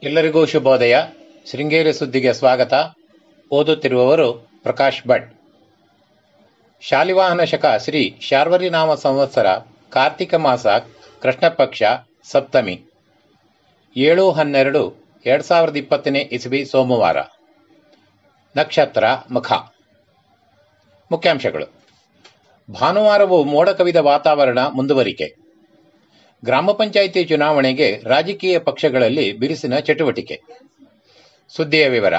ಎಲ್ಲರಿಗೂ ಶುಭೋದಯ. ಶೃಂಗೇರಿ ಸುದ್ದಿಗೆ ಸ್ವಾಗತ. ಓದುತ್ತಿರುವವರು ಪ್ರಕಾಶ್ ಭಟ್. ಶಾಲಿವಾಹನ ಶಕ ಶ್ರೀ ಶಾರ್ವರಿನಾಮ ಸಂವತ್ಸರ ಕಾರ್ತಿಕ ಮಾಸ ಕೃಷ್ಣಪಕ್ಷ ಸಪ್ತಮಿ 7/12/2020 ಇಸವಿ ಸೋಮವಾರ. ನಕ್ಷತ್ರ ಮಖ. ಮುಖ್ಯಾಂಶಗಳು. ಭಾನುವಾರವೂ ಮೋಡ ಕವಿದ ವಾತಾವರಣ ಮುಂದುವರಿಕೆ. ಗ್ರಾಮ ಪಂಚಾಯಿತಿ ಚುನಾವಣೆಗೆ ರಾಜಕೀಯ ಪಕ್ಷಗಳಲ್ಲಿ ಬಿರುಸಿನ ಚಟುವಟಿಕೆ. ಸುದ್ದಿಯ ವಿವರ.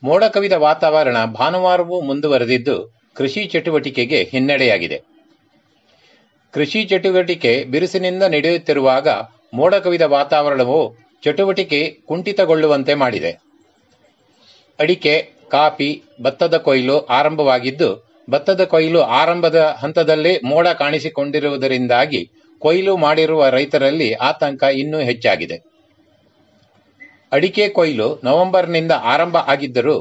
ಮೋಡ ಕವಿದ ವಾತಾವರಣ ಭಾನುವಾರವೂ ಮುಂದುವರೆದಿದ್ದು ಕೃಷಿ ಚಟುವಟಿಕೆಗೆ ಹಿನ್ನಡೆಯಾಗಿದೆ. ಕೃಷಿ ಚಟುವಟಿಕೆ ಬಿರುಸಿನಿಂದ ನಡೆಯುತ್ತಿರುವಾಗ ಮೋಡ ಕವಿದ ವಾತಾವರಣವು ಚಟುವಟಿಕೆ ಕುಂಠಿತಗೊಳ್ಳುವಂತೆ ಮಾಡಿದೆ. ಅಡಿಕೆ, ಕಾಫಿ, ಭತ್ತದ ಕೊಯ್ಲು ಆರಂಭವಾಗಿದ್ದು ಭತ್ತದ ಕೊಯ್ಲು ಆರಂಭದ ಹಂತದಲ್ಲೇ ಮೋಡ ಕಾಣಿಸಿಕೊಂಡಿರುವುದರಿಂದಾಗಿ ಕೊಯ್ಲು ಮಾಡಿರುವ ರೈತರಲ್ಲಿ ಆತಂಕ ಇನ್ನೂ ಹೆಚ್ಚಾಗಿದೆ. ಅಡಿಕೆ ಕೊಯ್ಲು ನವೆಂಬರ್ನಿಂದ ಆರಂಭ ಆಗಿದ್ದರೂ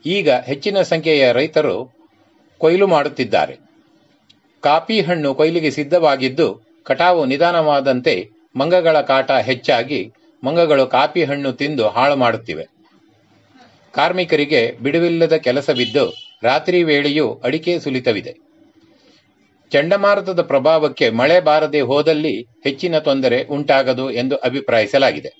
ಈಗ ಹೆಚ್ಚಿನ ಸಂಖ್ಯೆಯ ರೈತರು ಕೊಯ್ಲು ಮಾಡುತ್ತಿದ್ದಾರೆ. ಕಾಫಿ ಹಣ್ಣು ಕೊಯ್ಲಿಗೆ ಸಿದ್ಧವಾಗಿದ್ದು ಕಟಾವು ನಿಧಾನವಾದಂತೆ ಮಂಗಗಳ ಕಾಟ ಹೆಚ್ಚಾಗಿ ಮಂಗಗಳು ಕಾಫಿ ಹಣ್ಣು ತಿಂದು ಹಾಳು ಮಾಡುತ್ತಿವೆ. ಕಾರ್ಮಿಕರಿಗೆ ಬಿಡುವಿಲ್ಲದ ಕೆಲಸವಿದ್ದು ರಾತ್ರಿ ವೇಳೆಯೂ ಅಡಿಕೆ ಸುಲಿತವಿದೆ. ಚಂಡಮಾರುತದ ಪ್ರಭಾವಕ್ಕೆ ಮಳೆ ಬಾರದೆ ಹೋದಲ್ಲಿ ಹೆಚ್ಚಿನ ತೊಂದರೆ ಉಂಟಾಗದು ಎಂದು ಅಭಿಪ್ರಾಯಿಸಲಾಗಿದೆ.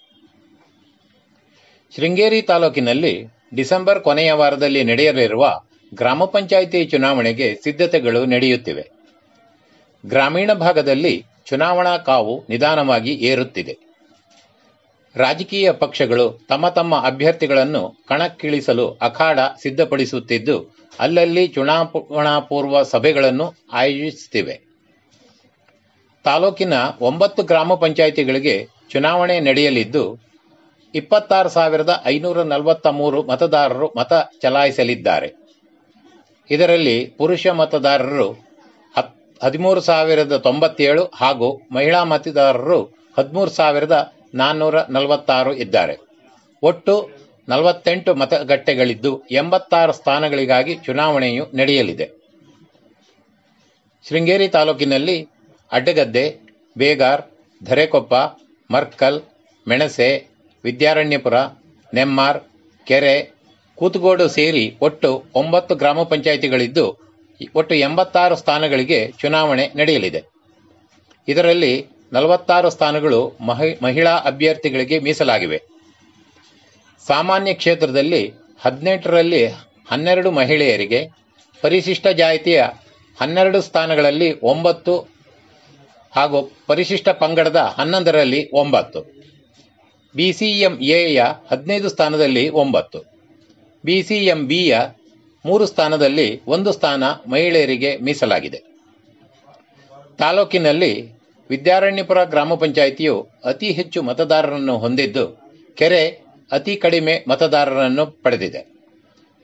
ಶೃಂಗೇರಿ ತಾಲೂಕಿನಲ್ಲಿ ಡಿಸೆಂಬರ್ ಕೊನೆಯ ವಾರದಲ್ಲಿ ನಡೆಯಲಿರುವ ಗ್ರಾಮ ಪಂಚಾಯಿತಿ ಚುನಾವಣೆಗೆ ಸಿದ್ಧತೆಗಳು ನಡೆಯುತ್ತಿವೆ. ಗ್ರಾಮೀಣ ಭಾಗದಲ್ಲಿ ಚುನಾವಣಾ ಕಾವು ನಿಧಾನವಾಗಿ ಏರುತ್ತಿದೆ. ರಾಜಕೀಯ ಪಕ್ಷಗಳು ತಮ್ಮ ತಮ್ಮ ಅಭ್ಯರ್ಥಿಗಳನ್ನು ಕಣಕ್ಕಿಳಿಸಲು ಅಖಾಡ ಸಿದ್ಧಪಡಿಸುತ್ತಿದ್ದು ಅಲ್ಲಲ್ಲಿ ಚುನಾವಣಾ ಪೂರ್ವ ಸಭೆಗಳನ್ನು ಆಯೋಜಿಸುತ್ತಿವೆ. ತಾಲೂಕಿನ 9 ಗ್ರಾಮ ಪಂಚಾಯಿತಿಗಳಿಗೆ ಚುನಾವಣೆ ನಡೆಯಲಿದ್ದು 26,543 ಮತದಾರರು ಮತ ಚಲಾಯಿಸಲಿದ್ದಾರೆ. ಇದರಲ್ಲಿ ಪುರುಷ ಮತದಾರರು 13,097 ಹಾಗೂ ಮಹಿಳಾ ಮತದಾರರು 13,446 ಇದ್ದಾರೆ. ಒಟ್ಟು 48 ಮತಗಟ್ಟೆಗಳಿದ್ದು 86 ಸ್ಥಾನಗಳಿಗಾಗಿ ಚುನಾವಣೆಯು ನಡೆಯಲಿದೆ. ಶೃಂಗೇರಿ ತಾಲೂಕಿನಲ್ಲಿ ಅಡ್ಡಗದ್ದೆ, ಬೇಗಾರ್, ಧರೆಕೊಪ್ಪ, ಮರ್ಕಲ್, ಮೆಣಸೆ, ವಿದ್ಯಾರಣ್ಯಪುರ, ನೆಮ್ಮಾರ್, ಕೆರೆ, ಕೂತಗೋಡು ಸೇರಿ ಒಟ್ಟು 9 ಗ್ರಾಮ ಪಂಚಾಯಿತಿಗಳಿದ್ದು ಒಟ್ಟು 86 ಸ್ಥಾನಗಳಿಗೆ ಚುನಾವಣೆ ನಡೆಯಲಿದೆ. ಇದರಲ್ಲಿ 46 ಸ್ಥಾನಗಳು ಮಹಿಳಾ ಅಭ್ಯರ್ಥಿಗಳಿಗೆ ಮೀಸಲಾಗಿವೆ. ಸಾಮಾನ್ಯ ಕ್ಷೇತ್ರದಲ್ಲಿ 18ರಲ್ಲಿ 12 ಮಹಿಳೆಯರಿಗೆ, ಪರಿಶಿಷ್ಟ ಜಾತಿಯ 12 ಸ್ಥಾನಗಳಲ್ಲಿ 9 ಹಾಗೂ ಪರಿಶಿಷ್ಟ ಪಂಗಡದ 11ರಲ್ಲಿ 9, BCMAಯ 15 ಸ್ಥಾನದಲ್ಲಿ 9, BCMBಯ 3 ಸ್ಥಾನದಲ್ಲಿ 1 ಸ್ಥಾನ ಮಹಿಳೆಯರಿಗೆ ಮೀಸಲಾಗಿದೆ. ತಾಲೂಕಿನಲ್ಲಿ ವಿದ್ಯಾರಣ್ಯಪುರ ಗ್ರಾಮ ಪಂಚಾಯಿತಿಯು ಅತಿ ಹೆಚ್ಚು ಮತದಾರರನ್ನು ಹೊಂದಿದ್ದು ಕೆರೆ ಅತಿ ಕಡಿಮೆ ಮತದಾರರನ್ನು ಪಡೆದಿದೆ.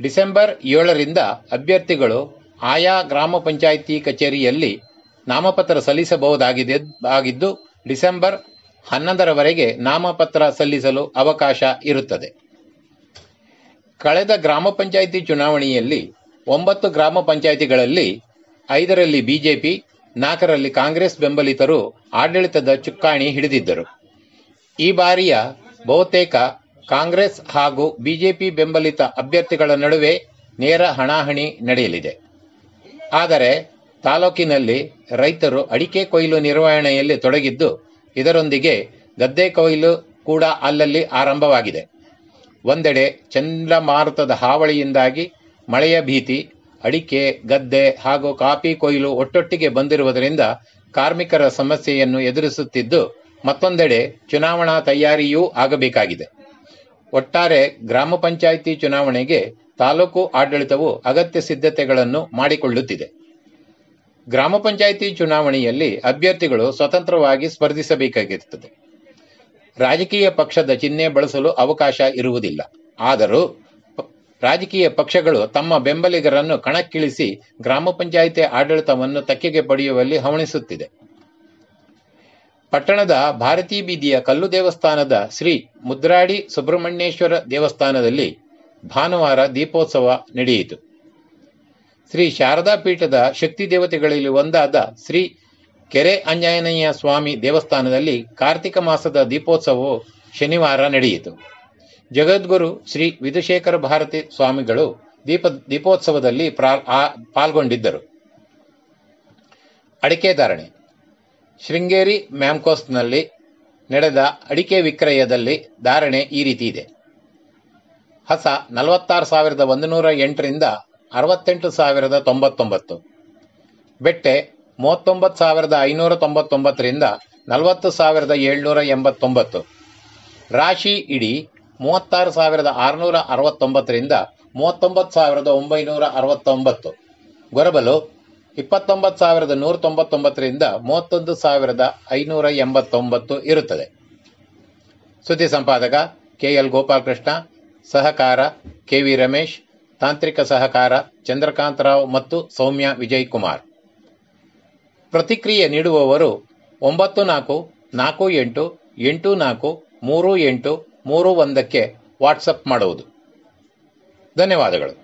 ಡಿಸೆಂಬರ್ 7ರಿಂದ ಅಭ್ಯರ್ಥಿಗಳು ಆಯಾ ಗ್ರಾಮ ಪಂಚಾಯಿತಿ ಕಚೇರಿಯಲ್ಲಿ ನಾಮಪತ್ರ ಸಲ್ಲಿಸಬಹುದಾಗಿದ್ದು ಡಿಸೆಂಬರ್ 11ರವರೆಗೆ ನಾಮಪತ್ರ ಸಲ್ಲಿಸಲು ಅವಕಾಶ ಇರುತ್ತದೆ. ಕಳೆದ ಗ್ರಾಮ ಪಂಚಾಯಿತಿ ಚುನಾವಣೆಯಲ್ಲಿ 9 ಗ್ರಾಮ ಪಂಚಾಯಿತಿಗಳಲ್ಲಿ 5ರಲ್ಲಿ ಬಿಜೆಪಿ, 4ರಲ್ಲಿ ಕಾಂಗ್ರೆಸ್ ಬೆಂಬಲಿತರು ಆಡಳಿತದ ಚುಕ್ಕಾಣಿ ಹಿಡಿದಿದ್ದರು. ಈ ಬಾರಿಯ ಬಹುತೇಕ ಕಾಂಗ್ರೆಸ್ ಹಾಗೂ ಬಿಜೆಪಿ ಬೆಂಬಲಿತ ಅಭ್ಯರ್ಥಿಗಳ ನಡುವೆ ನೇರ ಹಣಾಹಣಿ ನಡೆಯಲಿದೆ. ಆದರೆ ತಾಲೂಕಿನಲ್ಲಿ ರೈತರು ಅಡಿಕೆ ಕೊಯ್ಲು ನಿರ್ವಹಣೆಯಲ್ಲಿ ತೊಡಗಿದ್ದು ಇದರೊಂದಿಗೆ ಗದ್ದೆ ಕೊಯ್ಲು ಕೂಡ ಅಲ್ಲಲ್ಲಿ ಆರಂಭವಾಗಿದೆ. ಒಂದೆಡೆ ಚಂಡಮಾರುತದ ಹಾವಳಿಯಿಂದಾಗಿ ಮಳೆಯ ಭೀತಿ, ಅಡಿಕೆ, ಗದ್ದೆ ಹಾಗೂ ಕಾಫಿ ಕೊಯ್ಲು ಒಟ್ಟೊಟ್ಟಿಗೆ ಬಂದಿರುವುದರಿಂದ ಕಾರ್ಮಿಕರ ಸಮಸ್ಯೆಯನ್ನು ಎದುರಿಸುತ್ತಿದ್ದು ಮತ್ತೊಂದೆಡೆ ಚುನಾವಣಾ ತಯಾರಿಯೂ ಆಗಬೇಕಾಗಿದೆ. ಒಟ್ಟಾರೆ ಗ್ರಾಮ ಪಂಚಾಯಿತಿ ಚುನಾವಣೆಗೆ ತಾಲೂಕು ಆಡಳಿತವು ಅಗತ್ಯ ಸಿದ್ಧತೆಗಳನ್ನು ಮಾಡಿಕೊಳ್ಳುತ್ತಿದೆ. ಗ್ರಾಮ ಪಂಚಾಯಿತಿ ಚುನಾವಣೆಯಲ್ಲಿ ಅಭ್ಯರ್ಥಿಗಳು ಸ್ವತಂತ್ರವಾಗಿ ಸ್ಪರ್ಧಿಸಬೇಕಾಗಿರುತ್ತದೆ. ರಾಜಕೀಯ ಪಕ್ಷದ ಚಿಹ್ನೆ ಬಳಸಲು ಅವಕಾಶ ಇರುವುದಿಲ್ಲ. ಆದರೂ ರಾಜಕೀಯ ಪಕ್ಷಗಳು ತಮ್ಮ ಬೆಂಬಲಿಗರನ್ನು ಕಣಕ್ಕಿಳಿಸಿ ಗ್ರಾಮ ಪಂಚಾಯಿತಿ ಆಡಳಿತವನ್ನು ತೆಕ್ಕೆಗೆ ಪಡೆಯುವಲ್ಲಿ ಹವಣಿಸುತ್ತಿದೆ. ಪಟ್ಟಣದ ಭಾರತೀ ಬೀದಿಯ ಕಲ್ಲು ದೇವಸ್ಥಾನದ ಶ್ರೀ ಮುದ್ರಾಡಿ ಸುಬ್ರಹ್ಮಣ್ಯೇಶ್ವರ ದೇವಸ್ಥಾನದಲ್ಲಿ ಭಾನುವಾರ ದೀಪೋತ್ಸವ ನಡೆಯಿತು. ಶ್ರೀ ಶಾರದಾ ಪೀಠದ ಶಕ್ತಿ ದೇವತೆಗಳಲ್ಲಿ ಒಂದಾದ ಶ್ರೀ ಕೆರೆ ಆಂಜನೇಯ ಸ್ವಾಮಿ ದೇವಸ್ಥಾನದಲ್ಲಿ ಕಾರ್ತಿಕ ಮಾಸದ ದೀಪೋತ್ಸವವು ಶನಿವಾರ ನಡೆಯಿತು. ಜಗದ್ಗುರು ಶ್ರೀ ವಿಧುಶೇಖರ ಭಾರತಿ ಸ್ವಾಮಿಗಳು ದೀಪೋತ್ಸವದಲ್ಲಿ ಪಾಲ್ಗೊಂಡಿದ್ದರು. ಅಡಿಕೆ ಧಾರಣೆ. ಶೃಂಗೇರಿ ಮ್ಯಾಮ್ಕೋಸ್ನಲ್ಲಿ ನಡೆದ ಅಡಿಕೆ ವಿಕ್ರಯದಲ್ಲಿ ಧಾರಣೆ ಈ ರೀತಿ ಇದೆ. ಹಸ 46,108 ರಿಂದ 68,099, ಬೆಟ್ಟೆ 39,599 ರಿಂದ 40,789, ರಾಶಿ ಇಡಿ 36,669 ರಿಂದ 39,969, ಗೊರಬಲು 29,199 ರಿಂದ 31,589 ಇರುತ್ತದೆ. ಸುದ್ದಿ ಸಂಪಾದಕ KL ಗೋಪಾಲಕೃಷ್ಣ, ಸಹಕಾರ KV ರಮೇಶ್, ತಾಂತ್ರಿಕ ಸಹಕಾರ ಚಂದ್ರಕಾಂತರಾವ್ ಮತ್ತು ಸೌಮ್ಯ ವಿಜಯ್ ಕುಮಾರ್. ಪ್ರತಿಕ್ರಿಯೆ ನೀಡುವವರು 9448843831 ವಾಟ್ಸಪ್ ಮಾಡುವುದು. ಧನ್ಯವಾದಗಳು.